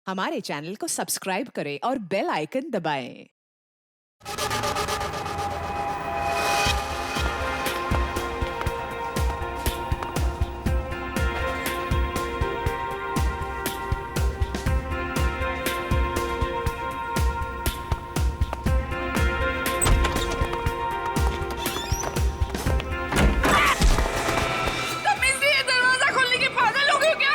हमारे चैनल को सब्सक्राइब करें और बेल आइकन दबाएं। दरवाजा खोलने के पागल हो गए क्या?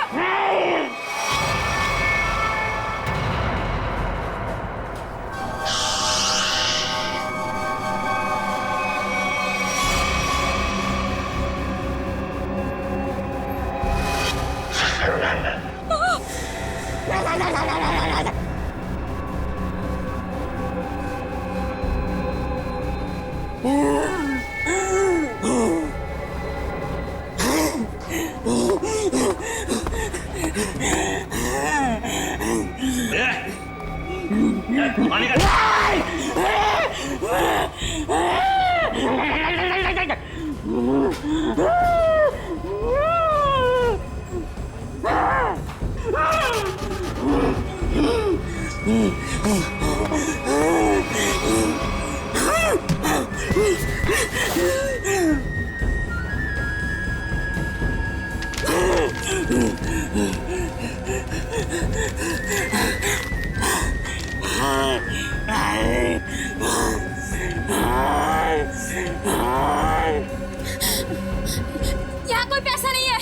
यहाँ कोई पैसा नहीं है।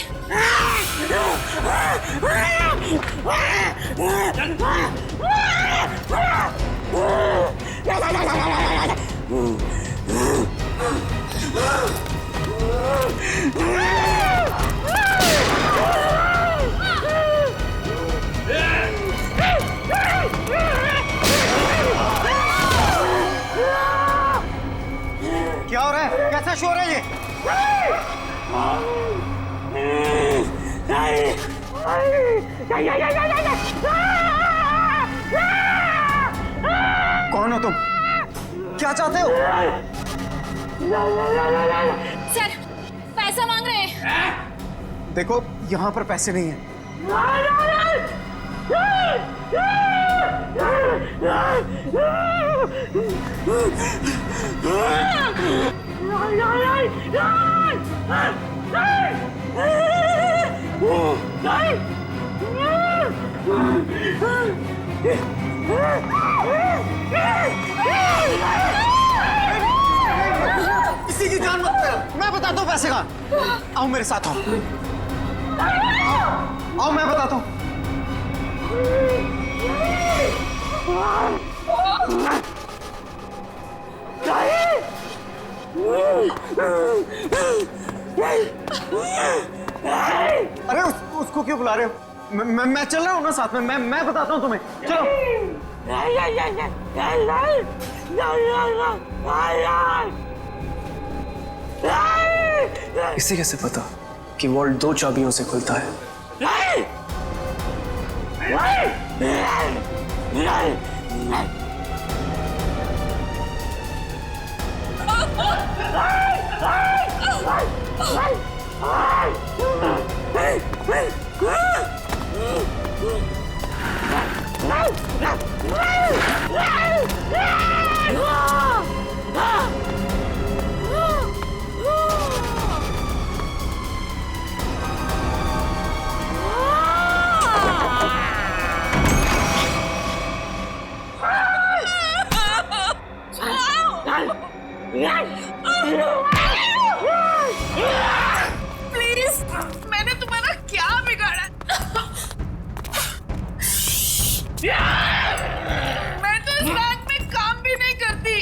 क्या हो रहा है? कैसा शोर है ये? कौन हो तुम? क्या चाहते हो? सर, पैसा मांग रहे हैं। देखो, यहाँ पर पैसे नहीं हैं। किसी की जान मत ले। मैं बताता हूँ पैसे का। आओ मेरे साथ आओ। आओ मैं बताता हूँ। अरे उसको क्यों बुला रहे हो? मैं चल रहा हूँ ना साथ में। मैं बताता हूँ तुम्हें। चलो। इसे कैसे पता कि वॉल्ट 2 चाबियों से खुलता है? प्लीज, मैंने तुम्हारा क्या बिगाड़ा? मैं तो इस बैंक में काम भी नहीं करती।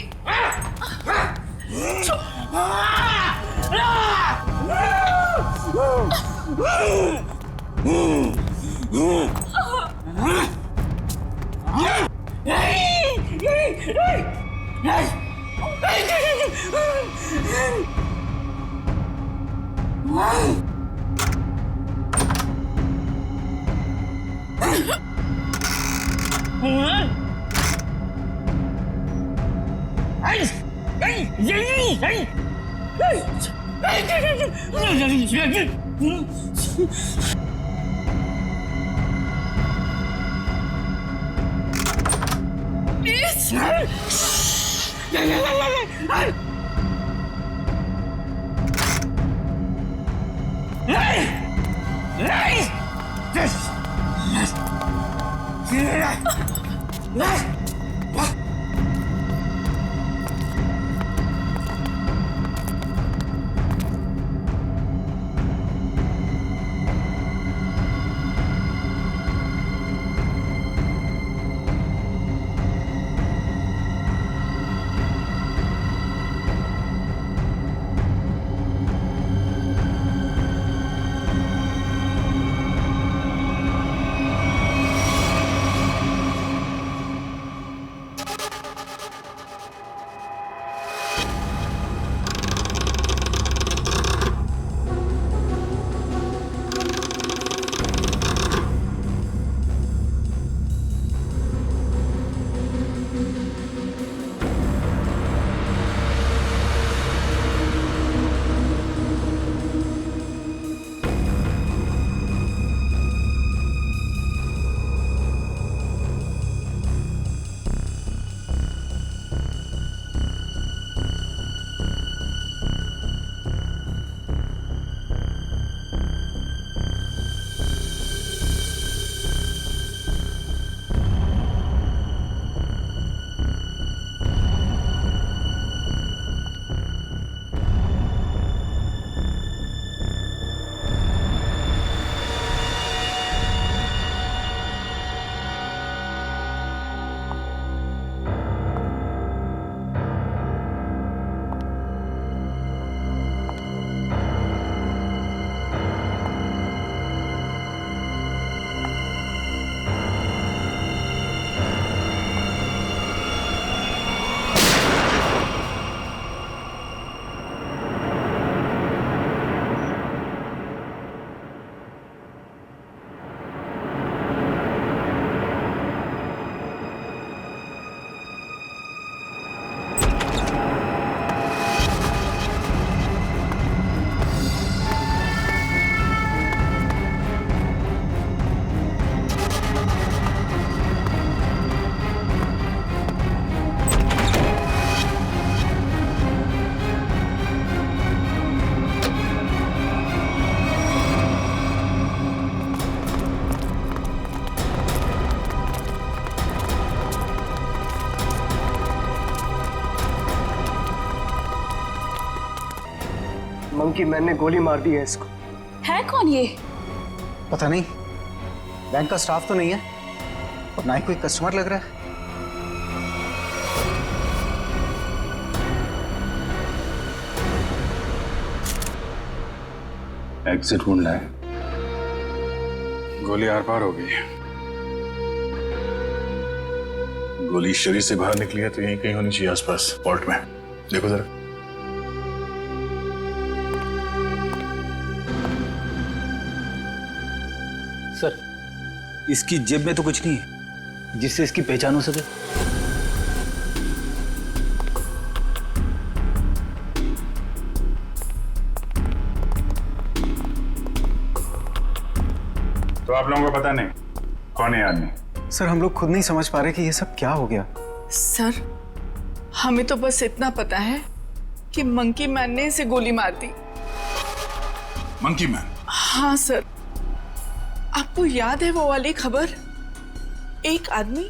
मंकी मैन ने गोली मार दी है इसको। है कौन ये? पता नहीं, बैंक का स्टाफ तो नहीं है और ना ही कोई कस्टमर लग रहा है। एग्जिट ढूंढना है। गोली आर पार हो गई है। गोली शरीर से बाहर निकली है तो यहीं कहीं होनी चाहिए आसपास, वॉल्ट में। देखो जरा। सर, इसकी जेब में तो कुछ नहीं है जिससे इसकी पहचान हो सके। तो आप लोगों को पता नहीं कौन है आदमी? सर, हम लोग खुद नहीं समझ पा रहे कि ये सब क्या हो गया। सर, हमें तो बस इतना पता है कि मंकी मैन ने इसे गोली मार दी। Monkey man? हाँ सर, आपको याद है वो वाली खबर? एक आदमी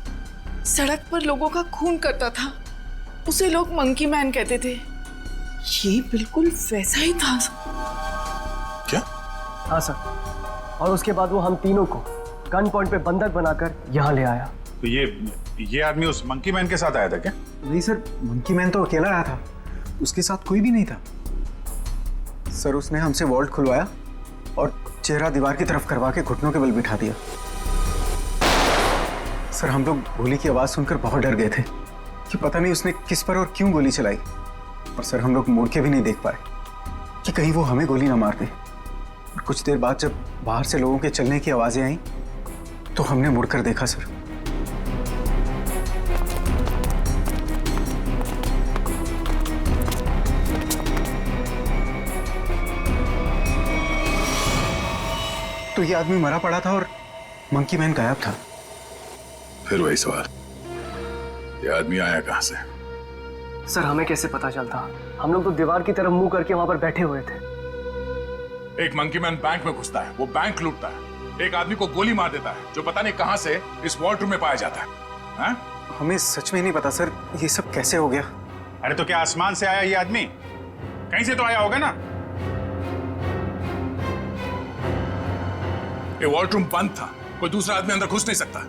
सड़क पर लोगों का खून करता था, उसे लोग मंकी मैन कहते थे। ये बिल्कुल वैसा ही था। क्या? हाँ सर, और उसके बाद वो हम तीनों को गन पॉइंट पे बंधक बनाकर यहाँ ले आया। तो ये आदमी उस मंकी मैन के साथ आया था क्या? नहीं सर, मंकी मैन तो अकेला आया था, उसके साथ कोई भी नहीं था। सर, उसने हमसे वॉल्ट खुलवाया और चेहरा दीवार की तरफ करवा के घुटनों के बल बिठा दिया। सर, हम लोग गोली की आवाज सुनकर बहुत डर गए थे कि पता नहीं उसने किस पर और क्यों गोली चलाई। और सर, हम लोग मुड़ के भी नहीं देख पाए कि कहीं वो हमें गोली ना मार दे। और कुछ देर बाद जब बाहर से लोगों के चलने की आवाजें आई तो हमने मुड़कर देखा सर। तो ये आदमी मरा पड़ा था और मंकी मैन गायब था। फिर वही सवाल, ये आदमी आया कहां से? सर हमें कैसे पता चलता? हम लोग तो दीवार की तरफ मुंह करके वहां पर बैठे हुए थे। एक मंकी मैन बैंक में घुसता है, वो बैंक लूटता है, एक आदमी को गोली मार देता है जो पता नहीं कहां से इस वॉल्ट रूम में पाया जाता है। हाँ? हमें सच में नहीं पता सर, ये सब कैसे हो गया। अरे तो क्या आसमान से आया ये आदमी? कहीं से तो आया होगा ना। ये वॉल्ट रूम बंद था, कोई दूसरा आदमी अंदर घुस नहीं सकता,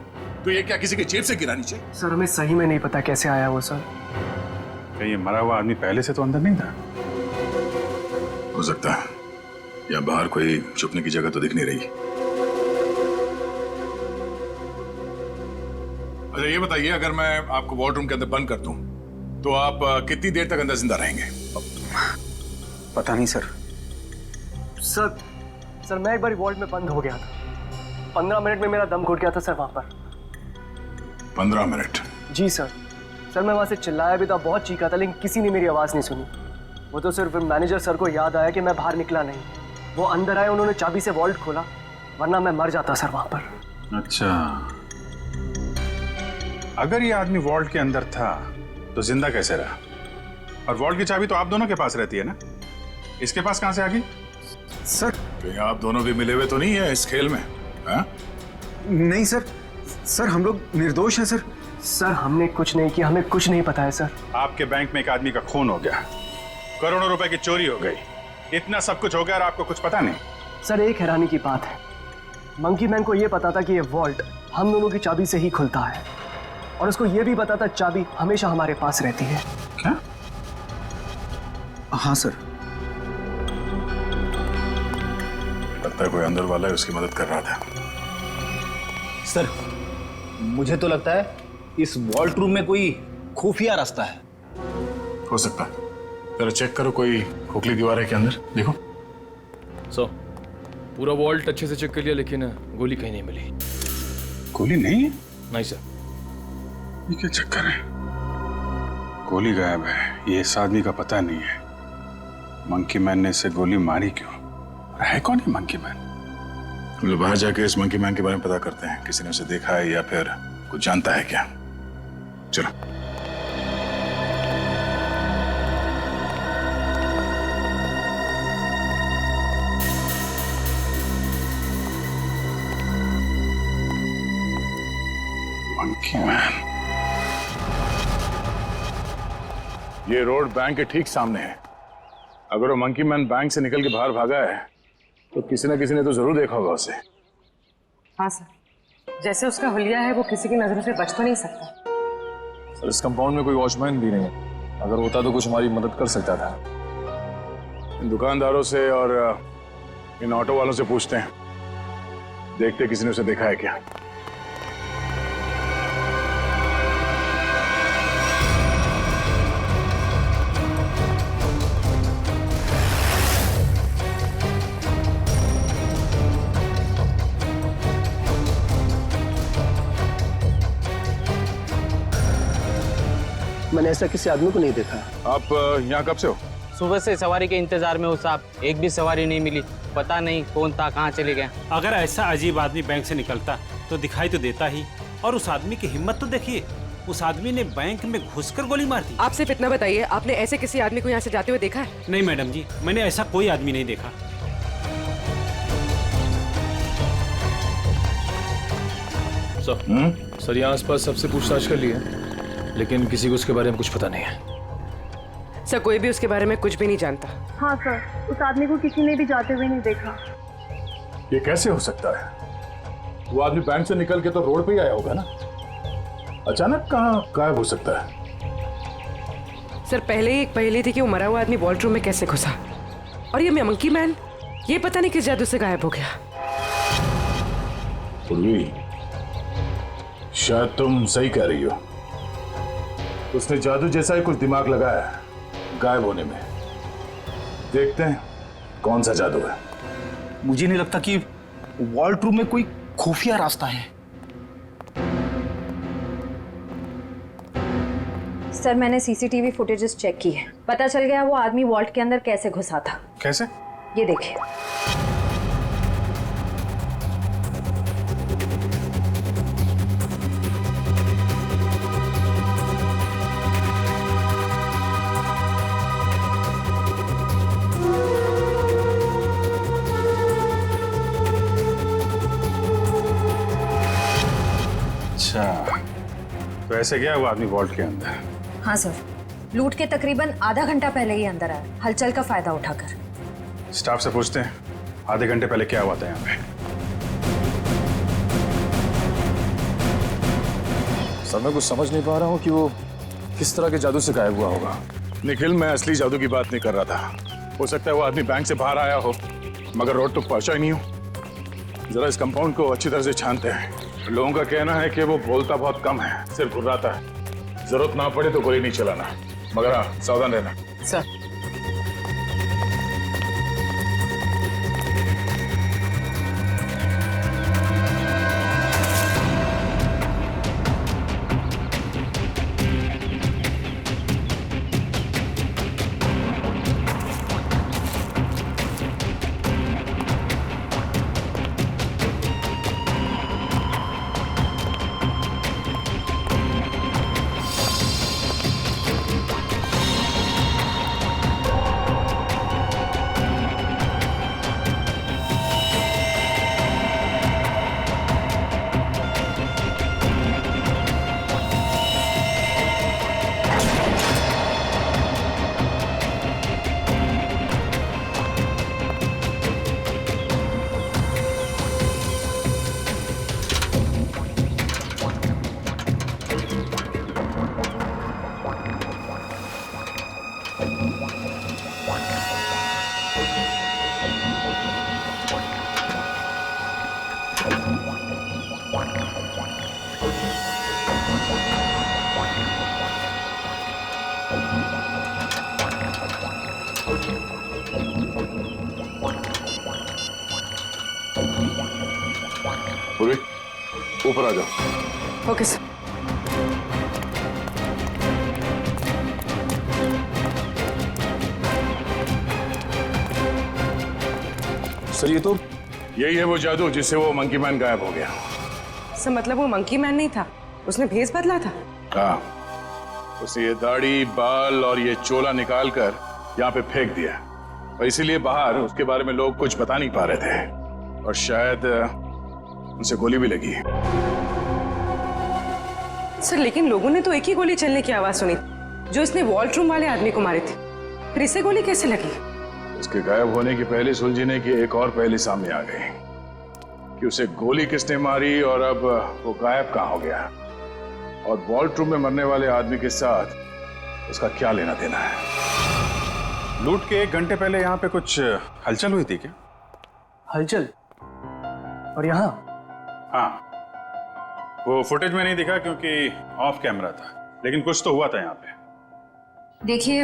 तो ये क्या किसी की जेब से गिरा नीचे? सर हमें सही में नहीं पता कैसे आया वो सर। क्या ये मरा हुआ आदमी पहले से तो अंदर नहीं था? हो सकता है, या बाहर कोई छुपने की जगह तो दिख नहीं रही। अच्छा ये बताइए, अगर मैं आपको वॉल्ट रूम के अंदर बंद कर दूं तो आप कितनी देर तक अंदर जिंदा रहेंगे? पता नहीं सर। सर मैं एक बार वॉल्ट में बंद हो गया था। 15 मिनट में मेरा दम घुट गया था सर वहां पर। 15 मिनट? जी सर मैं वहां से चिल्लाया भी था, बहुत चीखा था, लेकिन किसी ने मेरी आवाज नहीं सुनी। वो तो सिर्फ मैनेजर सर को याद आया कि मैं बाहर निकला नहीं। वो अंदर आए, उन्होंने चाबी से वॉल्ट खोला, वरना मैं मर जाता सर वहां पर। अच्छा, अगर ये आदमी वॉल्ट के अंदर था तो जिंदा कैसे रहा? और वॉल्ट की चाबी तो आप दोनों के पास रहती है ना, इसके पास कहां से आ गई? सर कहीं आप दोनों भी मिले हुए तो नहीं है इस खेल में? हाँ? नहीं सर हम लोग निर्दोष हैं सर। सर हमने कुछ नहीं किया, हमें कुछ नहीं पता है सर। आपके बैंक में एक आदमी का खून हो गया, करोड़ों रुपए की चोरी हो गई, इतना सब कुछ हो गया और आपको कुछ पता नहीं। सर एक हैरानी की बात है, मंकी मैन को यह पता था कि ये वॉल्ट हम दोनों की चाबी से ही खुलता है, और उसको यह भी पता था चाबी हमेशा हमारे पास रहती है। क्या? हाँ सर। लगता है कोई अंदर वाला है, उसकी मदद कर रहा था। सर मुझे तो लगता है इस वॉल्ट रूम में कोई खुफिया रास्ता है। हो सकता है, जरा चेक करो, कोई खोखली दीवार है के अंदर, देखो। सो पूरा वॉल्ट अच्छे से चेक कर लिया, लेकिन गोली कहीं नहीं मिली। गोली नहीं है? नहीं सर। ये क्या चक्कर है? गोली गायब है, ये इस आदमी का पता नहीं है। मंकी मैन ने इसे गोली मारी क्यों? है कौन है मंकी मैन? हम लोग बाहर जाके इस मंकी मैन के बारे में पता करते हैं, किसी ने उसे देखा है या फिर कुछ जानता है क्या। चलो। मंकी मैन, ये रोड बैंक के ठीक सामने है। अगर वो मंकी मैन बैंक से निकल के बाहर भागा है तो किसी न किसी ने तो जरूर देखा होगा उसे। हाँ सर, जैसे उसका हुलिया है वो किसी की नजरों से बच तो नहीं सकता। सर इस कंपाउंड में कोई वॉचमैन भी नहीं है, अगर होता तो कुछ हमारी मदद कर सकता था। इन दुकानदारों से और इन ऑटो वालों से पूछते हैं, देखते किसी ने उसे देखा है क्या। मैंने ऐसा किसी आदमी को नहीं देखा। आप यहाँ कब से हो? सुबह से सवारी के इंतजार में हूँ साहब, एक भी सवारी नहीं मिली, पता नहीं कौन था, कहाँ चले गए। अगर ऐसा अजीब आदमी बैंक से निकलता तो दिखाई तो देता ही, और उस आदमी की हिम्मत तो देखिए, उस आदमी ने बैंक में घुसकर गोली मार दी। आप सिर्फ इतना बताइए, आपने ऐसे किसी आदमी को यहाँ से जाते हुए देखा है? नहीं मैडम जी, मैंने ऐसा कोई आदमी नहीं देखा। सर यहाँ आसपास सबसे पूछताछ कर ली है, लेकिन किसी को उसके बारे में कुछ पता नहीं है। सर कोई भी उसके बारे में कुछ भी नहीं जानता। हाँ सर, उस आदमी को किसी ने भी जाते हुए नहीं देखा। ये कैसे हो सकता है? वो आदमी बैंक से निकल के तो रोड पे ही आया होगा ना, अचानक कहाँ गायब हो सकता है? सर पहले ही एक पहेली थी कि वो मरा हुआ आदमी वॉल्ट रूम में कैसे घुसा, और ये मंकी मैन ये पता नहीं किस जादू से गायब हो गया। पूर्वी, शायद तुम सही कह रही हो, उसने जादू जैसा ही कुछ दिमाग लगाया है गायब होने में। देखते हैं कौन सा जादू है। मुझे नहीं लगता कि वॉल्ट रूम में कोई खुफिया रास्ता है। सर मैंने सीसीटीवी फुटेजेस चेक की है, पता चल गया वो आदमी वॉल्ट के अंदर कैसे घुसा था। कैसे? ये देखिए। अच्छा, तो ऐसे गया वो आदमी वॉल्ट के अंदर? हाँ सर, लूट के तकरीबन आधा घंटा पहले ही अंदर आया, हलचल का फायदा उठाकर। स्टाफ से पूछते हैं आधे घंटे पहले क्या हुआ था यहाँ पे। सर मैं कुछ समझ नहीं पा रहा हूँ कि वो किस तरह के जादू से गायब हुआ होगा। निखिल, मैं असली जादू की बात नहीं कर रहा था। हो सकता है वो आदमी बैंक से बाहर आया हो, मगर रोड तक पहुंचा ही नहीं हो। जरा इस कंपाउंड को अच्छी तरह से छानते हैं। लोगों का कहना है कि वो बोलता बहुत कम है, सिर्फ घुर्राता है। जरूरत ना पड़े तो गोली नहीं चलाना, मगर हाँ, सावधान रहना। सर पूर्वी, ऊपर आ जाओ। Okay sir. सर ये तो यही है वो जादू जिससे वो मंकी मैन गायब हो गया। सर मतलब वो मंकी मैन नहीं था, उसने भेस बदला था। हाँ, उसने ये दाढ़ी, बाल और ये चोला निकाल कर यहाँ पे फेंक दिया, और इसीलिए बाहर उसके बारे में लोग कुछ बता नहीं पा रहे थे, और शायद उनसे गोली भी लगी। सर लेकिन लोगों ने तो एक ही गोली चलने की आवाज सुनी जो इसने वॉल्ट रूम वाले आदमी को मारी थी, फिर इसे गोली कैसे लगी? उसके गायब होने की पहले सुलझने की एक और पहली सामने आ गई कि उसे गोली किसने मारी और अब वो गायब कहाँ हो गया, और वॉल्ट रूम में मरने वाले आदमी के साथ उसका क्या लेना देना है। लूट के 1 घंटे पहले यहाँ पे कुछ हलचल हुई थी क्या? हलचल? और यहाँ? हाँ, वो फुटेज में नहीं दिखा क्योंकि ऑफ कैमरा था, लेकिन कुछ तो हुआ था यहाँ पे। देखिए,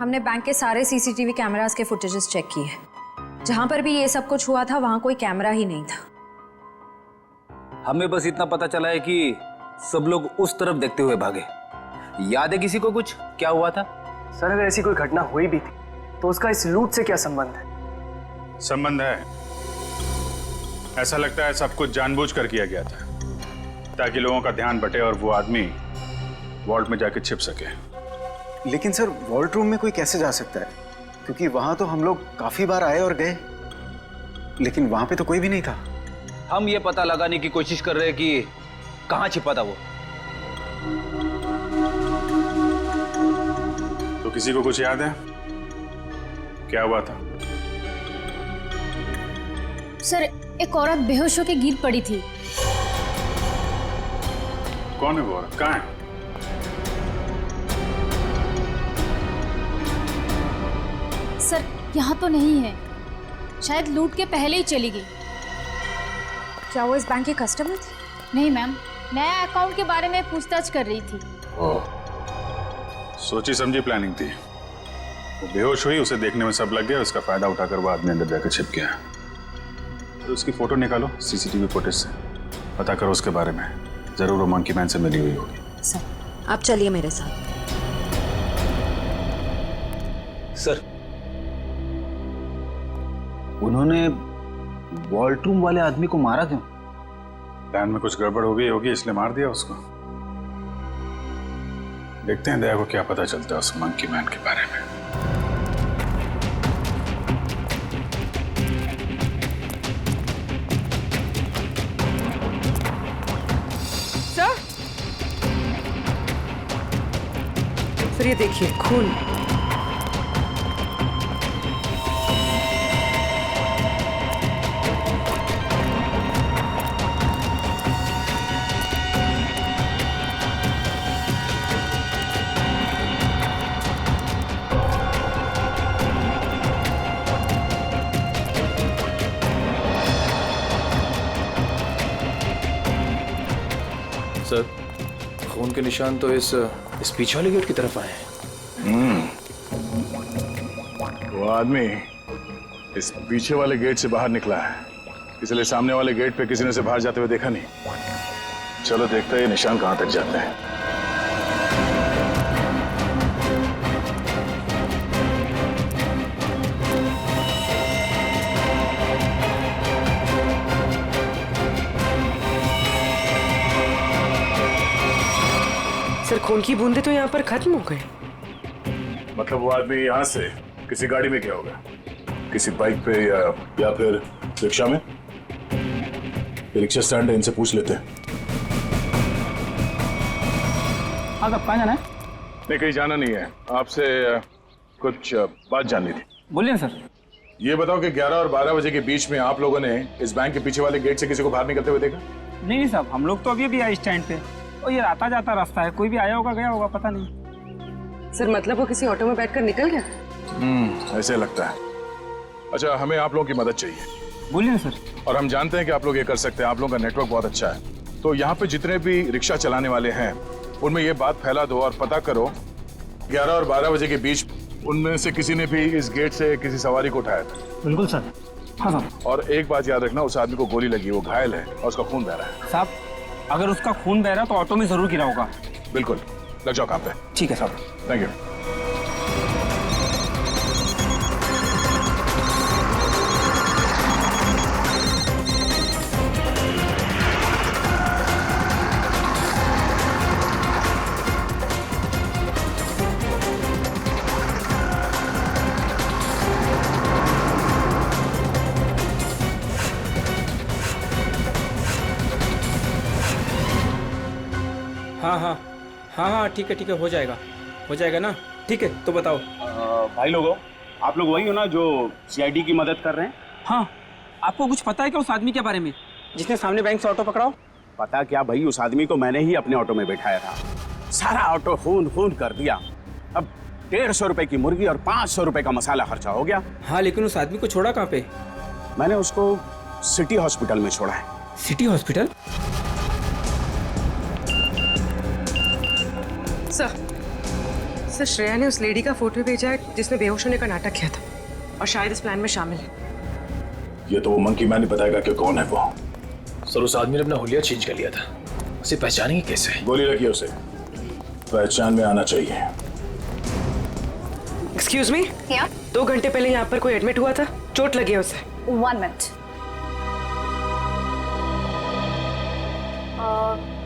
हमने बैंक के सारे सीसीटीवी कैमरास के फुटेजेस चेक किए। जहां पर भी ये सब कुछ हुआ था वहां कोई कैमरा ही नहीं था। हमें बस इतना पता चला है कि सब लोग उस तरफ देखते हुए भागे। याद है किसी को कुछ क्या हुआ था? सर अगर ऐसी कोई घटना हुई भी थी तो उसका इस लूट से क्या संबंध है? संबंध है, ऐसा लगता है सब कुछ जानबूझकर किया गया था ताकि लोगों का ध्यान बटे और वो आदमी वॉल्ट में जाके छिप सके। लेकिन सर, वॉल्ट रूम में कोई कैसे जा सकता है? क्योंकि वहां तो हम लोग काफी बार आए और गए, लेकिन वहां पे तो कोई भी नहीं था। हम ये पता लगाने की कोशिश कर रहे हैं कि कहाँ छिपा था वो। तो किसी को कुछ याद है क्या हुआ था? सर एक औरत बेहोश होकर गिर पड़ी थी। कौन है वो औरत? कहाँ है? सर यहाँ तो नहीं है, शायद लूट के पहले ही चली गई। क्या वो इस बैंक की कस्टमर थी? नहीं मैम, नया अकाउंट के बारे में पूछताछ कर रही थी। ओह, सोची समझी प्लानिंग थी। वो बेहोश हुई, उसे देखने में सब लग गया, उसका फायदा उठाकर वो आदमी अंदर जाकर छिप गया। तो उसकी फोटो निकालो सीसीटीवी फुटेज से, पता करो उसके बारे में, जरूर वो मंकी मैन से मिली हुई होगी। सर आप चलिए मेरे साथ। सर उन्होंने वॉल्ट रूम वाले आदमी को मारा क्यों? प्लान में कुछ गड़बड़ हो गई होगी इसलिए मार दिया उसको। देखते हैं दया को क्या पता चलता है उस मंकी मैन के बारे में। सर सर ये देखिए खून। सर खून के निशान तो इस पीछे वाले गेट की तरफ आए हैं। वो आदमी इस पीछे वाले गेट से बाहर निकला है, इसलिए सामने वाले गेट पे किसी ने उसे बाहर जाते हुए देखा नहीं। चलो देखते हैं ये निशान कहां तक जाते हैं। सर खून की बूंदें तो यहाँ पर खत्म हो गई। मतलब वो आदमी यहाँ से किसी गाड़ी में गया होगा, किसी बाइक पे या फिर रिक्शा में। ये रिक्शा स्टैंड है, इनसे पूछ लेते हैं। हाँ कब कहाँ जाना है? नहीं कहीं जाना नहीं है, आपसे कुछ बात जाननी थी। बोलिए सर। ये बताओ कि 11 और 12 बजे के बीच में आप लोगों ने इस बैंक के पीछे वाले गेट से किसी को बाहर निकलते हुए देखा? नहीं साहब, हम लोग तो अभी आए स्टैंड पे और ये आता जाता रास्ता है, कोई भी आया होगा गया होगा पता नहीं। सर मतलब वो किसी ऑटो में बैठकर निकल गया? ऐसे लगता है। अच्छा हमें आप लोगों की मदद चाहिए। बोलिए सर। और हम जानते हैं कि आप लोग ये कर सकते हैं, आप लोगों का नेटवर्क बहुत अच्छा है। तो यहाँ पे जितने भी रिक्शा चलाने वाले हैं उनमें ये बात फैला दो और पता करो 11 और 12 बजे के बीच उनमें से किसी ने भी इस गेट से किसी सवारी को उठाया था। बिल्कुल सर। हाँ सर। और एक बात याद रखना, उस आदमी को गोली लगी, वो घायल है और उसका खून बह रहा है। साहब अगर उसका खून बह रहा तो ऑटो में जरूर गिरा होगा। बिल्कुल, लग जाओ काम पे। ठीक है साहब। Thank you. हाँ ठीक है हो जाएगा ना। ठीक है तो बताओ। भाई लोगों, आप लोग वही हो ना जो सीआईडी की मदद कर रहे हैं? हाँ, आपको कुछ पता है क्या उस आदमी के बारे में जिसने सामने बैंक से ऑटो पकड़ाओ? पता क्या भाई, उस आदमी को मैंने ही अपने ऑटो में बैठाया था। सारा ऑटो खून कर दिया। अब 150 रुपए की मुर्गी और 500 रुपए का मसाला खर्चा हो गया। हाँ लेकिन उस आदमी को छोड़ा कहाँ पे? मैंने उसको सिटी हॉस्पिटल में छोड़ा है। City hospital? सर श्रेया ने उस लेडी का फोटो भेजा है जिसने बेहोश होने का नाटक किया था और शायद इस प्लान में शामिल है। ये तो वो मंकी मैन ही बताएगा कि कौन है वो। सर उस आदमी ने अपना हुलिया चेंज कर लिया था, उसे पहचानेंगे कैसे? गोली लगी उसे, पहचान में आना चाहिए। एक्सक्यूज मी, 2 घंटे पहले यहाँ पर कोई एडमिट हुआ था, चोट लगी है उसे। 1 मिनट।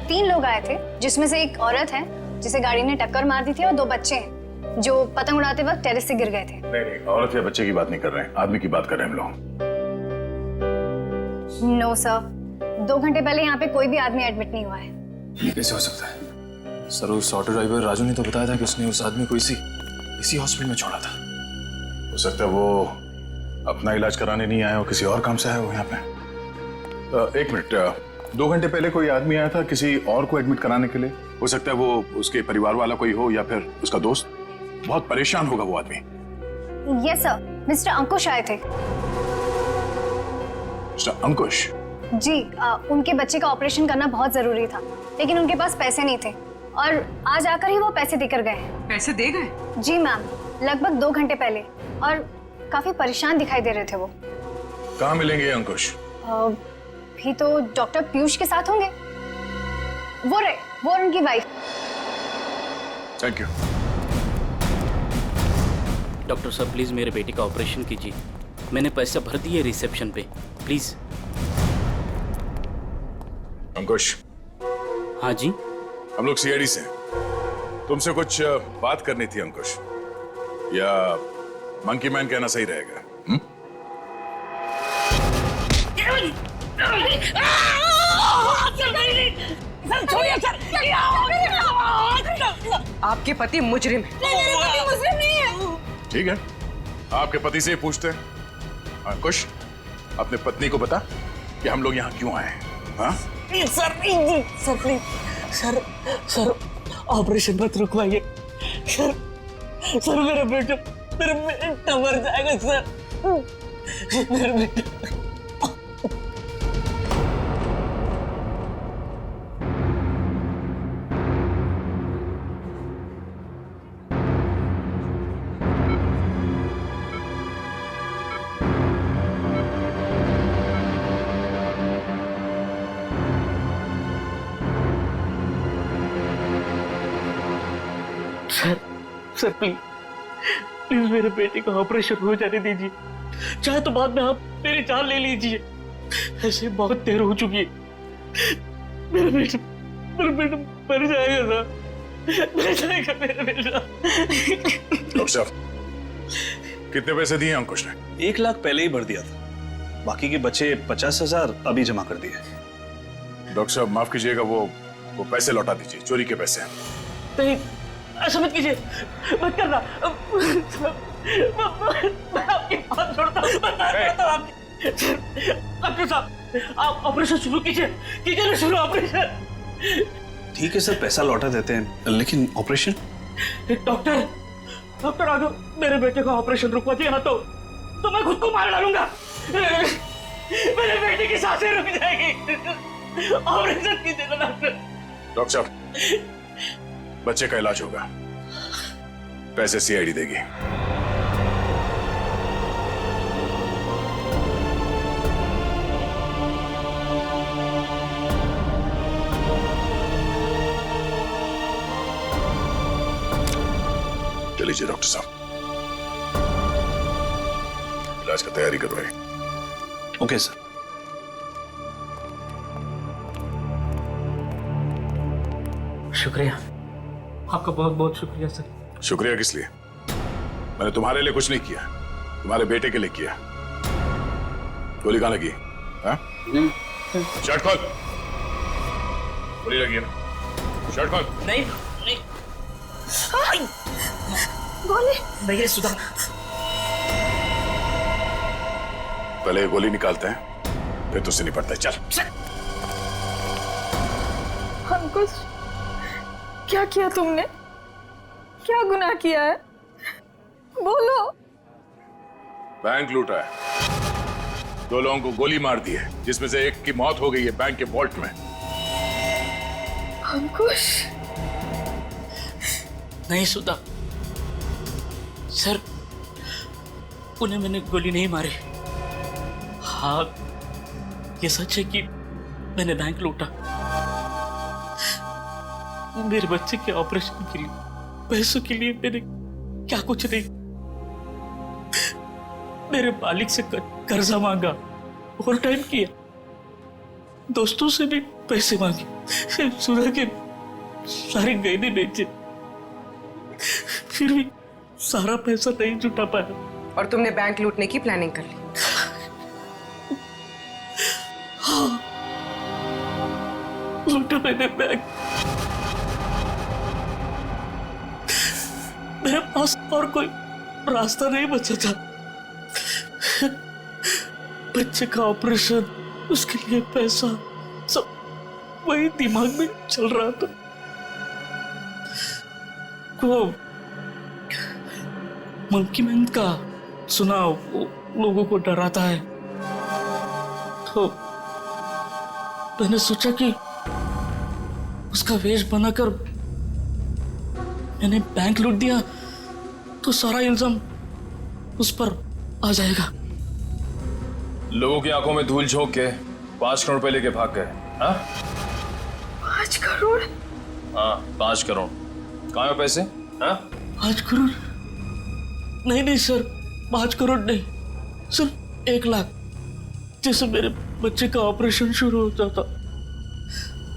3 लोग आए थे जिसमें से एक औरत है जिसे गाड़ी ने टक्कर मार दी थी और 2 बच्चे हैं जो पतंग उड़ाते वक्त टेरेस से गिर गए थे। नहीं, औरत या बच्चे की बात नहीं कर रहे हैं, आदमी की बात कर रहे हैं हम लोग। नो सर, 2 घंटे पहले यहाँ पे कोई भी आदमी एडमिट नहीं हुआ है। ये कैसे हो सकता है? सर उस ऑटो ड्राइवर राजू ने तो बताया था कि उसने उस आदमी को इसी हॉस्पिटल में छोड़ा था। हो सकता है वो अपना इलाज कराने नहीं आया हो, किसी और काम से आया हो यहाँ पे। 1 मिनट, 2 घंटे पहले कोई आदमी आया था किसी और को एडमिट कराने के लिए। हो सकता है वो उसके परिवार वाला कोई हो या फिर उसका दोस्त। बहुत परेशान होगा वो आदमी। यस सर, मिस्टर अंकुश आए थे। मिस्टर अंकुश? जी, उनके बच्चे का ऑपरेशन करना बहुत जरूरी था लेकिन उनके पास पैसे नहीं थे और आज आकर ही वो पैसे देकर गए। पैसे दे गए? जी मैम, लगभग 2 घंटे पहले, और काफी परेशान दिखाई दे रहे थे वो। कहाँ मिलेंगे अंकुश? भी तो डॉक्टर पीयूष के साथ होंगे। वो और उनकी वाइफ। Thank you. डॉक्टर साहब प्लीज मेरे बेटे का ऑपरेशन कीजिए, मैंने पैसा भर दिए रिसेप्शन पे, प्लीज। अंकुश। हाँ जी। हम लोग सीआईडी से हैं, तुमसे कुछ बात करनी थी अंकुश, या मंकी मैन कहना सही रहेगा? आपके पति मुजरिम है। नहीं, मेरे पति मुजरिम नहीं है। ठीक है, आपके पति से ही पूछते हैं। अंकुश, अपने पत्नी को बता कि हम लोग यहाँ क्यों आए हैं। हाँ? सर प्लीज सर ऑपरेशन मत रुकवाइए सर मेरा बेटा मर जाएगा सर मेरा बेटा। सर प्लीज मेरे बेटे का ऑपरेशन हो जाने दीजिए, चाहे तो बाद में आप मेरी जान ले लीजिए। ऐसे बहुत देर हो चुकी है। मेरा बेटा मर जाएगा सर, मर जाएगा मेरा बेटा। डॉक्टर साहब, कितने पैसे दिए अंकुश ने? 1 लाख पहले ही भर दिया था, बाकी के बचे 50,000 अभी जमा कर दिए। डॉक्टर साहब माफ कीजिएगा, वो पैसे लौटा दीजिए, चोरी के पैसे। नहीं ऐसा मत कीजिए, मत करना। मैं आपकी बात छोड़ता हूँ, डॉक्टर साहब आप ऑपरेशन शुरू कीजिए ना शुरू ऑपरेशन। ठीक है सर, पैसा लौटा देते हैं, लेकिन ऑपरेशन? डॉक्टर आगे मेरे बेटे का ऑपरेशन रुकवा दिया ना तो मैं खुद को मार डालूंगा। मेरे बेटे की सांसें रुक जाएगी। ऑपरेशन कीजिएगा डॉक्टर। डॉक्टर साहब, बच्चे का इलाज होगा, पैसे सीआईडी देगी। चलिए डॉक्टर साहब, इलाज का तैयारी करवाइए। Okay sir. शुक्रिया, आपका बहुत बहुत शुक्रिया सर। शुक्रिया किस लिए? मैंने तुम्हारे लिए कुछ नहीं किया, तुम्हारे बेटे के लिए किया। गोली कहाँ लगी? हाँ? शर्ट खोल। गोली लगी है ना? शर्ट खोल। नहीं गोली नहीं सुधा। पहले गोली निकालते हैं, फिर तुझसे निपटते हैं। चल। अंकुश, क्या किया तुमने? क्या गुनाह किया है? बोलो। बैंक लूटा है, 2 लोगों को गोली मार दी है, जिसमें से एक की मौत हो गई है बैंक के वॉल्ट में। अंकुश, नहीं सुधा सर, उन्हें मैंने गोली नहीं मारी। हाँ, ये सच है कि मैंने बैंक लूटा। मेरे बच्चे के ऑपरेशन के लिए, पैसों के लिए मैंने क्या कुछ नहीं, मेरे मालिक से कर्जा मांगा, ओवर टाइम किया, दोस्तों से भी पैसे मांगे, सुना के सारे गहने बेचे, फिर भी सारा पैसा नहीं जुटा पाया। और तुमने बैंक लूटने की प्लानिंग कर ली? हाँ, लूटा मैंने बैंक। मेरे पास और कोई रास्ता नहीं बचा था। बच्चे का ऑपरेशन, उसके लिए पैसा, सब वही दिमाग में चल रहा था। वो मंकी मैन का सुना, वो लोगों को डराता है, तो मैंने सोचा कि उसका वेश बनाकर मैंने बैंक लूट दिया तो सारा इल्जाम उस पर आ जाएगा। लोगों की आंखों में धूल झोंक के 5 करोड़ रुपए लेके भाग गए। हाँ? 5 करोड़? हाँ, 5 करोड़। कहाँ है पैसे? हाँ? 5 करोड़? नहीं सर, 5 करोड़ नहीं सर, 1 लाख। जैसे मेरे बच्चे का ऑपरेशन शुरू हो जाता,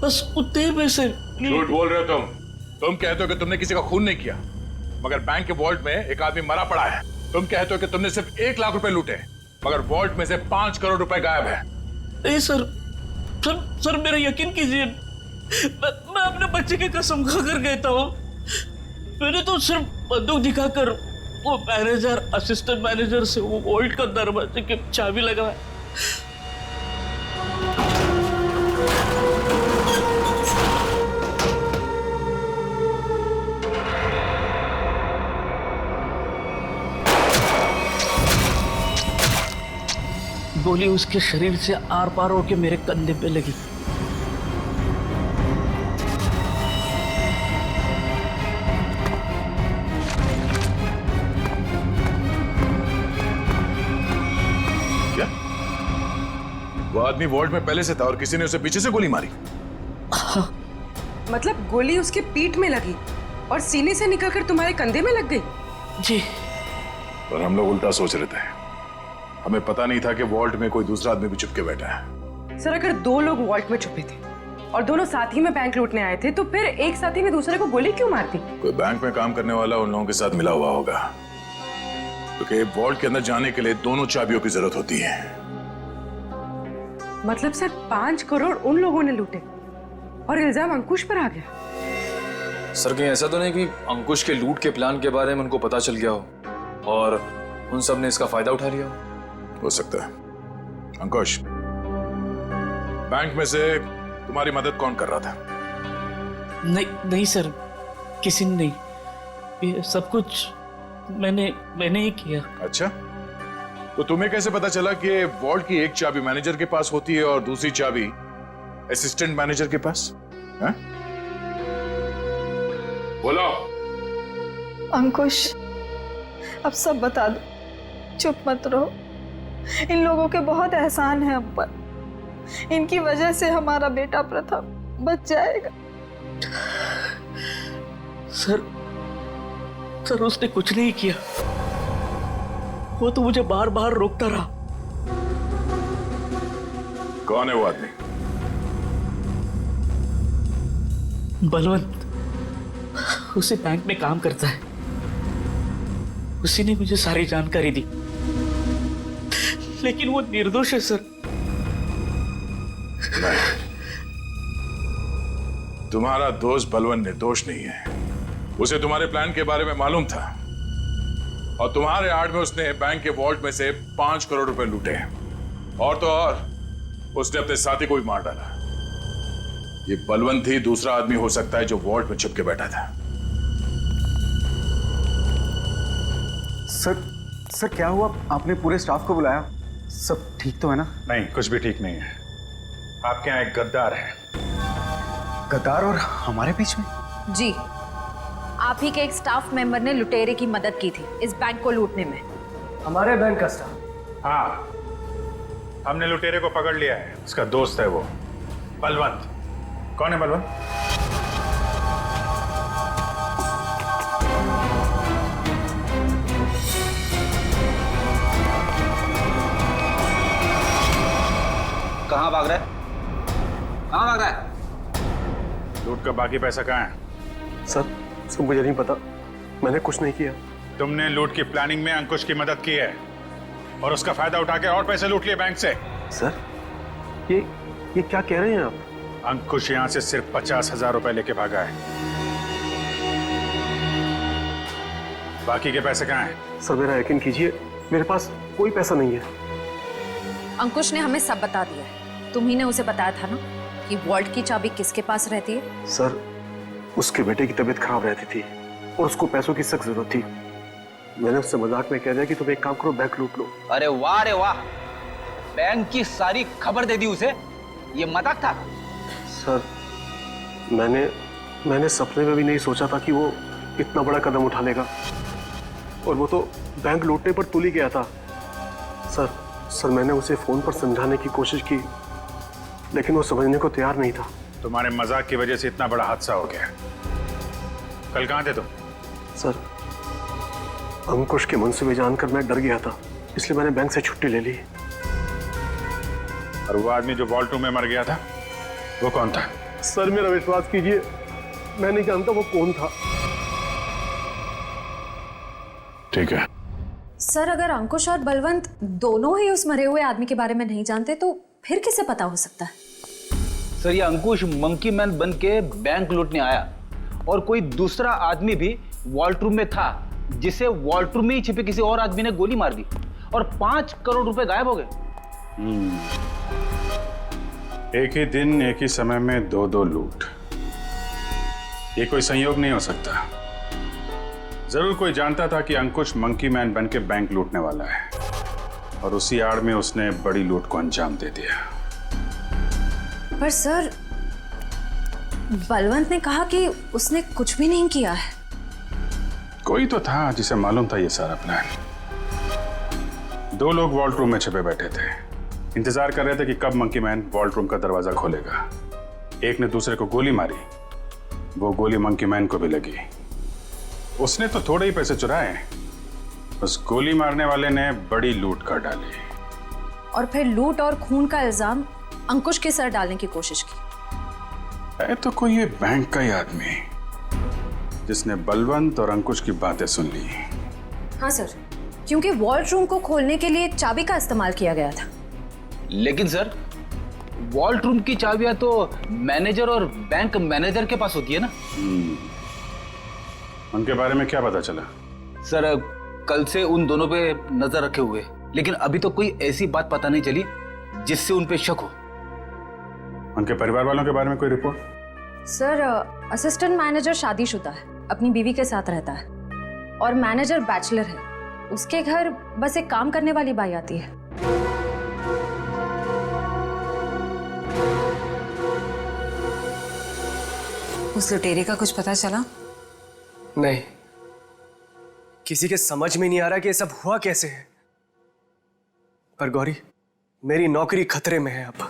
बस उतने पैसे। झूठ बोल रहे हो तुम कहते हो कि तुमने किसी का खून नहीं किया, मगर बैंक के वॉल्ट में एक आदमी मरा पड़ा है। तुम कहते हो कि तुमने सिर्फ 1 लाख रुपए लूटे, मगर वॉल्ट में से 5 करोड़ रुपए गायब है। नहीं सर मेरा यकीन कीजिए, मैं अपने बच्चे की कसम खाकर कहता हूँ। मैंने तो सिर्फ बंदूक दिखाकर वो मैनेजर असिस्टेंट मैनेजर से वो वॉल्ट का दरवाजे की चाबी लगाया। गोली उसके शरीर से आर पार होके मेरे कंधे पे लगी। क्या? वो आदमी वॉल्ट में पहले से था और किसी ने उसे पीछे से गोली मारी? मतलब गोली उसके पीठ में लगी और सीने से निकलकर तुम्हारे कंधे में लग गई? जी। और हम लोग उल्टा सोच रहे थे। हमें पता नहीं था कि वॉल्ट में कोई दूसरा आदमी भी छुप के बैठा है। सर अगर दो लोग वॉल्ट में छुपे थे और दोनों साथ ही में बैंक लूटने आए थे तो फिर एक साथी ने दूसरे को गोली क्यों मार दी? कोई बैंक में काम करने वाला उन लोगों के साथ मिला हुआ होगा, क्योंकि वॉल्ट के अंदर जाने के लिए दोनों चाबियों की जरूरत होती है। मतलब सर 5 करोड़ उन लोगों ने लूटे और इल्जाम अंकुश पर आ गया। सर कहीं ऐसा तो नहीं कि अंकुश के लूट के प्लान के बारे में उनको पता चल गया हो और उन सब ने इसका फायदा उठा लिया हो सकता है। अंकुश, बैंक में से तुम्हारी मदद कौन कर रहा था? नहीं सर, किसी ने नहीं। ये सब कुछ मैंने ही किया। अच्छा, तो तुम्हें कैसे पता चला कि वॉल्ट की एक चाबी मैनेजर के पास होती है और दूसरी चाबी असिस्टेंट मैनेजर के पास? है? बोलो। अंकुश, अब सब बता दो, चुप मत रहो। इन लोगों के बहुत एहसान है हम पर। इनकी वजह से हमारा बेटा प्रथम बच जाएगा। सर उसने कुछ नहीं किया। वो तो मुझे बार बार रोकता रहा। कौन है वो आदमी? बलवंत, उसी बैंक में काम करता है। उसी ने मुझे सारी जानकारी दी, लेकिन वो निर्दोष है सर। नहीं, तुम्हारा दोस्त बलवंत निर्दोष नहीं है। उसे तुम्हारे प्लान के बारे में मालूम था और तुम्हारे आड़ में उसने बैंक के वॉल्ट में से 5 करोड़ रुपए लूटे हैं। और तो और उसने अपने साथी को भी मार डाला। ये बलवंत ही दूसरा आदमी हो सकता है जो वॉल्ट में छुप के बैठा था। सर क्या हुआ? आपने पूरे स्टाफ को बुलाया? सब ठीक तो है ना? नहीं, कुछ भी ठीक नहीं है। आपके यहाँ एक गद्दार है। गद्दार और हमारे बीच में? जी, आप ही के एक स्टाफ मेंबर ने लुटेरे की मदद की थी इस बैंक को लूटने में। हमारे बैंक का स्टाफ? हाँ, हमने लुटेरे को पकड़ लिया है। उसका दोस्त है वो बलवंत। कौन है बलवंत? कहाँ भाग रहा है? कहाँ भाग रहा है? लूट का बाकी पैसा कहाँ है? सर मुझे नहीं पता, मैंने कुछ नहीं किया। तुमने लूट की प्लानिंग में अंकुश की मदद की है और उसका फायदा उठा के और पैसे लूट लिए बैंक से। सर ये क्या कह रहे हैं आप? अंकुश यहाँ से सिर्फ 50,000 रुपए लेके भागा है। बाकी के पैसे कहाँ हैं? सर मेरा यकीन कीजिए, मेरे पास कोई पैसा नहीं है। अंकुश ने हमें सब बता दिया है। तुम्ही ने उसे बताया था ना कि वॉल्ट की चाबी किसके पास रहती है? सर उसके बेटे की तबीयत खराब रहती थी और उसको पैसों की सख्त जरूरत थी। मैंने उससे मजाक में कह दिया कि तुम एक काम करो, बैंक लूट लो। अरे वाह, बैंक की सारी खबर दे दी उसे। ये मजाक था? सर मैंने सपने में भी नहीं सोचा था कि वो इतना बड़ा कदम उठा लेगा। और वो तो बैंक लूटने पर तुल ही गया था। सर मैंने उसे फोन पर समझाने की कोशिश की, लेकिन वो समझने को तैयार नहीं था। तुम्हारे मजाक की वजह से इतना बड़ा हादसा हो गया। कल कहाँ थे तुम? सर अंकुश के मनसूबे जानकर मैं डर गया था, इसलिए मैंने बैंक से छुट्टी ले ली। और वो आदमी जो वॉल्ट रूम में मर गया था, वो कौन था? सर मेरा विश्वास कीजिए, मैं नहीं जानता वो कौन था। ठीक है सर, अगर अंकुश और बलवंत दोनों ही उस मरे हुए आदमी के बारे में नहीं जानते तो फिर किसे पता हो सकता है? सर ये अंकुश मंकी मैन बन के बैंक लूटने आया और कोई दूसरा आदमी भी वॉल्ट रूम में था, जिसे वॉल्ट रूम में ही छिपे किसी और आदमी ने गोली मार दी और 5 करोड़ रुपए गायब हो गए। एक ही दिन एक ही समय में दो लूट, ये कोई संयोग नहीं हो सकता। जरूर कोई जानता था कि अंकुश मंकी मैन बन के बैंक लूटने वाला है और उसी आड़ में उसने बड़ी लूट को अंजाम दे दिया। पर सर, बलवंत ने कहा कि उसने कुछ भी नहीं किया है। कोई तो था जिसे मालूम था ये सारा प्लान। 2 लोग वॉल्ट रूम में छिपे बैठे थे, इंतजार कर रहे थे कि कब मंकी मैन वॉल्ट रूम का दरवाजा खोलेगा। एक ने दूसरे को गोली मारी, वो गोली मंकी मैन को भी लगी। उसने तो थोड़े ही पैसे चुराए, उस गोली मारने वाले ने बड़ी लूट कर डाली और फिर लूट और खून का इल्जाम अंकुश के सर डालने की कोशिश की। है तो कोई ये बैंक का ही आदमी जिसने बलवंत और अंकुश की बातें सुन ली। हाँ सर, क्योंकि वॉल्ट रूम को खोलने के लिए चाबी का इस्तेमाल किया गया था। लेकिन सर, वॉल्ट रूम की चाबियां तो मैनेजर और बैंक मैनेजर के पास होती है ना। उनके बारे में क्या पता चला? सर, कल से उन दोनों पे नजर रखे हुए, लेकिन अभी तो कोई ऐसी बात पता नहीं चली जिससे उन पे शक हो। उनके परिवार वालों के बारे में कोई रिपोर्ट? सर, असिस्टेंट मैनेजर शादीशुदा है, अपनी बीवी के साथ रहता है, और मैनेजर बैचलर है। उसके घर बस एक काम करने वाली बाई आती है। उस लुटेरे का कुछ पता चला? नहीं, किसी के समझ में नहीं आ रहा कि ये सब हुआ कैसे है। पर गौरी, मेरी नौकरी खतरे में है अब।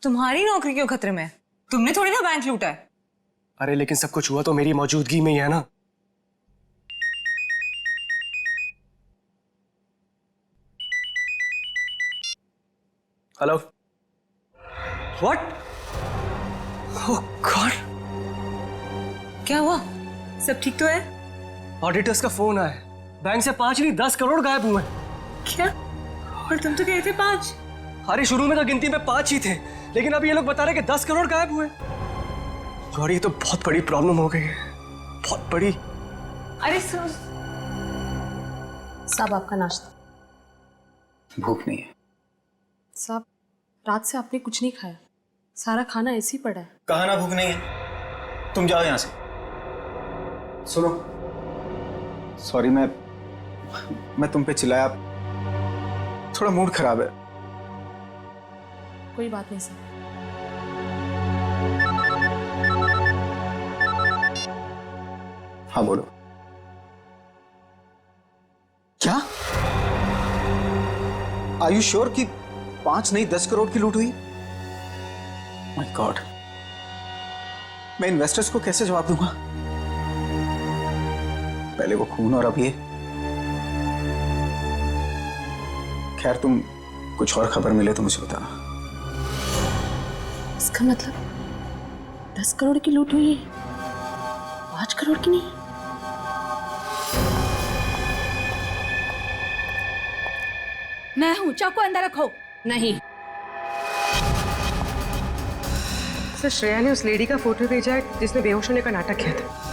तुम्हारी नौकरी क्यों खतरे में है? तुमने थोड़ी ना बैंक लूटा है। अरे लेकिन सब कुछ हुआ तो मेरी मौजूदगी में ही है ना। Hello, what? ओह गॉड, क्या हुआ? सब ठीक तो है? ऑडिटर्स का फोन आया, बैंक से 5 नहीं 10 करोड़ गायब हुए। क्या? और तुम तो कहे थे 5। अरे शुरू में तो गिनती में 5 ही थे, लेकिन अब ये लोग बता रहे कि 10 करोड़ गायब हुए। गौरी, ये तो बहुत बड़ी प्रॉब्लम हो गई है, बहुत बड़ी। अरे सर, साहब आपका नाश्ता। भूख नहीं है साहब, रात से आपने कुछ नहीं खाया, सारा खाना ऐसे ही पड़ा है। कहा ना भूख नहीं है, तुम जाओ यहां से। सुनो, सॉरी, मैं तुम पे चिल्लाया, थोड़ा मूड खराब है। कोई बात नहीं सर। हाँ बोलो। क्या? आर यू श्योर कि 5 नहीं 10 करोड़ की लूट हुई? माय गॉड, मैं इन्वेस्टर्स को कैसे जवाब दूंगा? पहले वो खून और अब ये। खैर, तुम कुछ और खबर मिले तो मुझे बताना। इसका मतलब 10 करोड़ की लूट हुई है, 5 करोड़ की नहीं। मैं हूं, चाकू अंदर रखो। नहीं। सर, श्रेया ने उस लेडी का फोटो भेजा है जिसने बेहोश होने का नाटक किया था।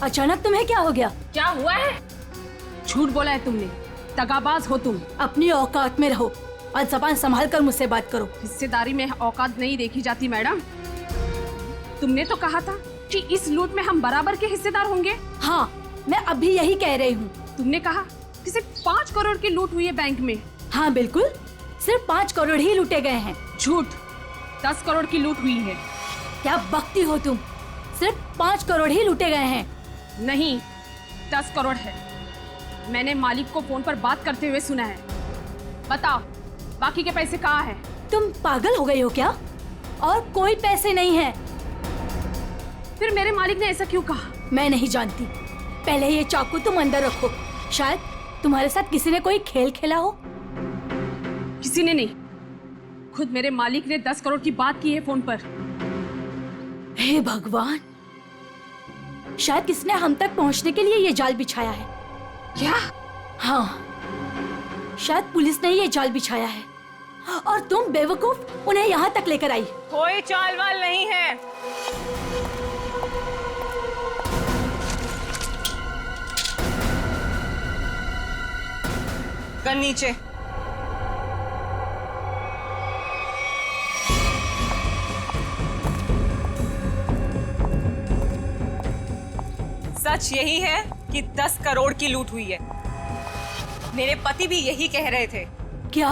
अचानक तुम्हें क्या हो गया? क्या हुआ है? झूठ बोला है तुमने, दगाबाज हो तुम। अपनी औकात में रहो और जबान संभाल कर मुझसे बात करो। हिस्सेदारी में औकात नहीं देखी जाती मैडम। तुमने तो कहा था कि इस लूट में हम बराबर के हिस्सेदार होंगे। हाँ, मैं अभी यही कह रही हूँ। तुमने कहा कि सिर्फ 5 करोड़ की लूट हुई है बैंक में। हाँ बिल्कुल, सिर्फ 5 करोड़ ही लूटे गए हैं। झूठ, 10 करोड़ की लूट हुई है। क्या बकती हो तुम? सिर्फ 5 करोड़ ही लूटे गए हैं। नहीं, 10 करोड़ है। मैंने मालिक को फोन पर बात करते हुए सुना है। बताओ, बाकी के पैसे कहाँ हैं? तुम पागल हो गई हो क्या? और कोई पैसे नहीं है। फिर मेरे मालिक ने ऐसा क्यों कहा? मैं नहीं जानती। पहले ये चाकू तुम अंदर रखो। शायद तुम्हारे साथ किसी ने कोई खेल खेला हो। किसी ने नहीं, खुद मेरे मालिक ने 10 करोड़ की बात की है फोन पर। हे भगवान, शायद किसने हम तक पहुंचने के लिए ये जाल बिछाया है। क्या? हाँ, शायद पुलिस ने ये जाल बिछाया है और तुम बेवकूफ उन्हें यहाँ तक लेकर आई। कोई चाल वाल नहीं है। गन नीचे। सच यही है कि 10 करोड़ की लूट हुई है। मेरे पति भी यही कह रहे थे। क्या?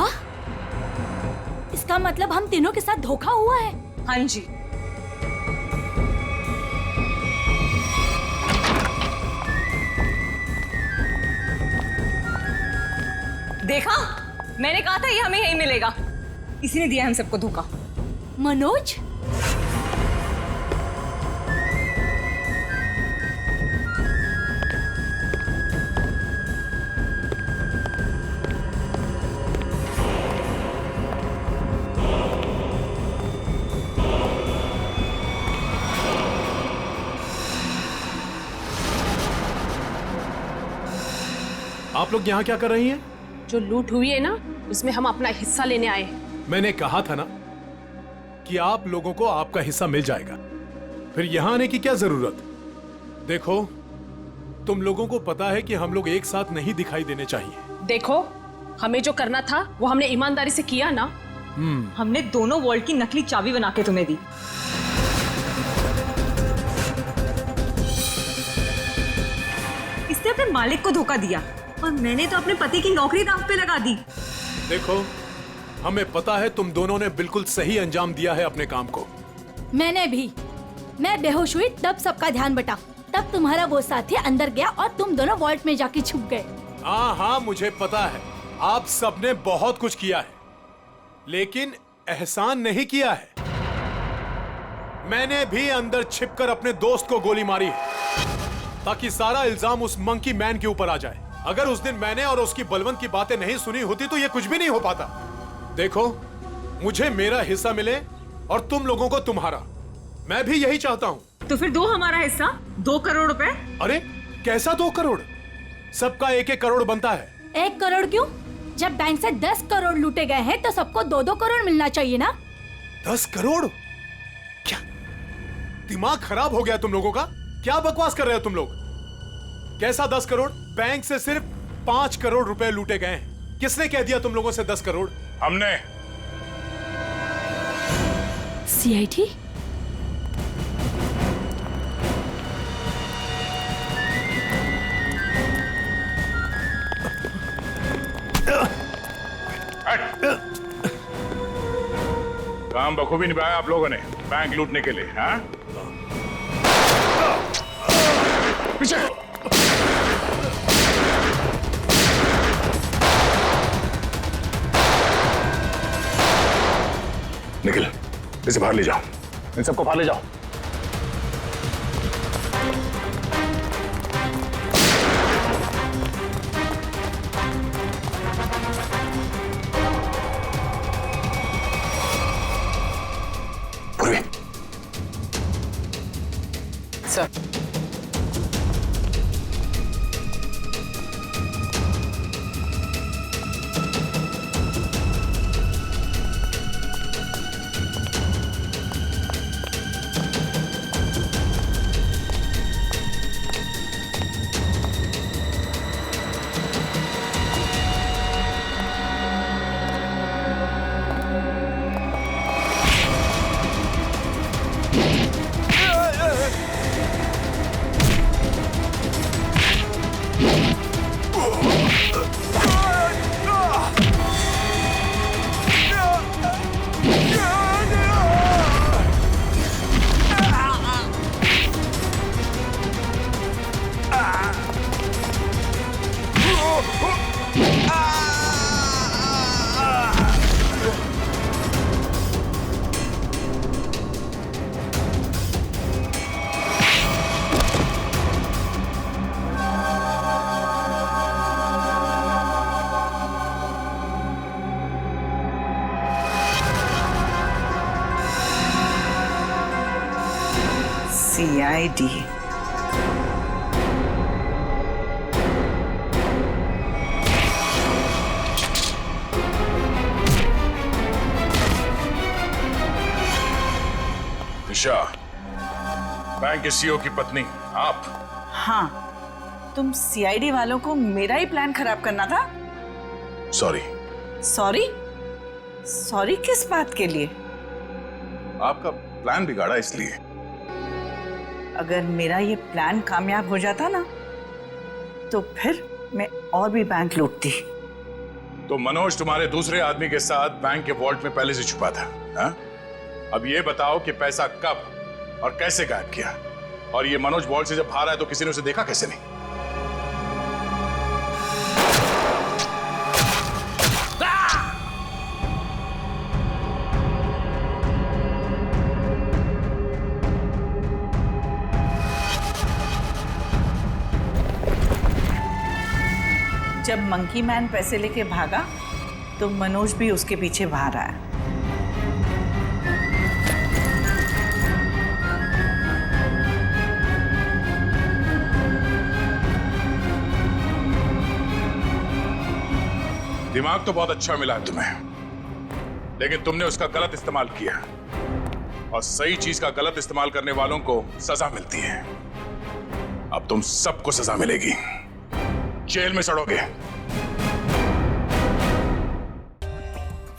इसका मतलब हम तीनों के साथ धोखा हुआ है? हाँ जी। देखा, मैंने कहा था ये हमें यही मिलेगा। इसी ने दिया हम सबको धोखा। मनोज? आप लोग यहाँ क्या कर रही हैं? जो लूट हुई है ना, उसमें हम अपना हिस्सा लेने आए हैं। मैंने कहा था ना कि आप लोगों को आपका हिस्सा मिल जाएगा, फिर यहाँ आने की क्या जरूरत? देखो, तुम लोगों को पता है कि हम लोग एक साथ नहीं दिखाई देने चाहिए। देखो, हमें जो करना था वो हमने ईमानदारी से किया ना। हमने दोनों वॉल्ट की नकली चाबी बना के तुम्हें दी। इसने अपने मालिक को धोखा दिया और मैंने तो अपने पति की नौकरी दांव पे लगा दी। देखो, हमें पता है तुम दोनों ने बिल्कुल सही अंजाम दिया है अपने काम को। मैंने भी। मैं बेहोश हुई तब सबका ध्यान बटा। तब तुम्हारा वो साथी अंदर गया और तुम दोनों वॉल्ट में जाके छुप गए। हाँ, मुझे पता है आप सबने बहुत कुछ किया है, लेकिन एहसान नहीं किया है। मैंने भी अंदर छिपकर अपने दोस्त को गोली मारी है ताकि सारा इल्जाम उस मंकी मैन के ऊपर आ जाए। अगर उस दिन मैंने और उसकी बलवंत की बातें नहीं सुनी होती तो ये कुछ भी नहीं हो पाता। देखो, मुझे मेरा हिस्सा मिले और तुम लोगों को तुम्हारा। मैं भी यही चाहता हूँ। तो फिर दो हमारा हिस्सा, 2 करोड़ रुपए। अरे कैसा 2 करोड़? सबका 1-1 करोड़ बनता है। 1 करोड़ क्यों? जब बैंक से 10 करोड़ लूटे गए हैं तो सबको 2-2 करोड़ मिलना चाहिए ना। 10 करोड़? क्या दिमाग खराब हो गया तुम लोगों का? क्या बकवास कर रहे हो तुम लोग? कैसा 10 करोड़? बैंक से सिर्फ 5 करोड़ रुपए लूटे गए हैं। किसने कह दिया तुम लोगों से 10 करोड़? हमने। सीआईडी? काम बखूबी निभाया आप लोगों ने बैंक लूटने के लिए। हाँ, पीछे। निखिल, इसे बाहर ले जाओ। इन सबको बाहर ले जाओ। पूर्वी। Sir, CID। दिशा, बैंक के सीईओ की पत्नी आप? हाँ, तुम CID वालों को मेरा ही प्लान खराब करना था? सॉरी। सॉरी? सॉरी किस बात के लिए? आपका प्लान बिगाड़ा इसलिए। अगर मेरा ये प्लान कामयाब हो जाता ना तो फिर मैं और भी बैंक लूटती। तो मनोज तुम्हारे दूसरे आदमी के साथ बैंक के वॉल्ट में पहले से छुपा था, हा? अब ये बताओ कि पैसा कब और कैसे गायब किया? और ये मनोज वॉल्ट से जब बाहर आया तो किसी ने उसे देखा कैसे नहीं? जब मंकी मैन पैसे लेके भागा तो मनोज भी उसके पीछे बाहर आया। दिमाग तो बहुत अच्छा मिला है तुम्हें, लेकिन तुमने उसका गलत इस्तेमाल किया, और सही चीज का गलत इस्तेमाल करने वालों को सजा मिलती है। अब तुम सबको सजा मिलेगी, जेल में सड़ोगे।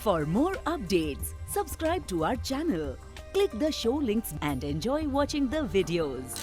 For more updates, subscribe to our channel, click the show links and enjoy watching the videos.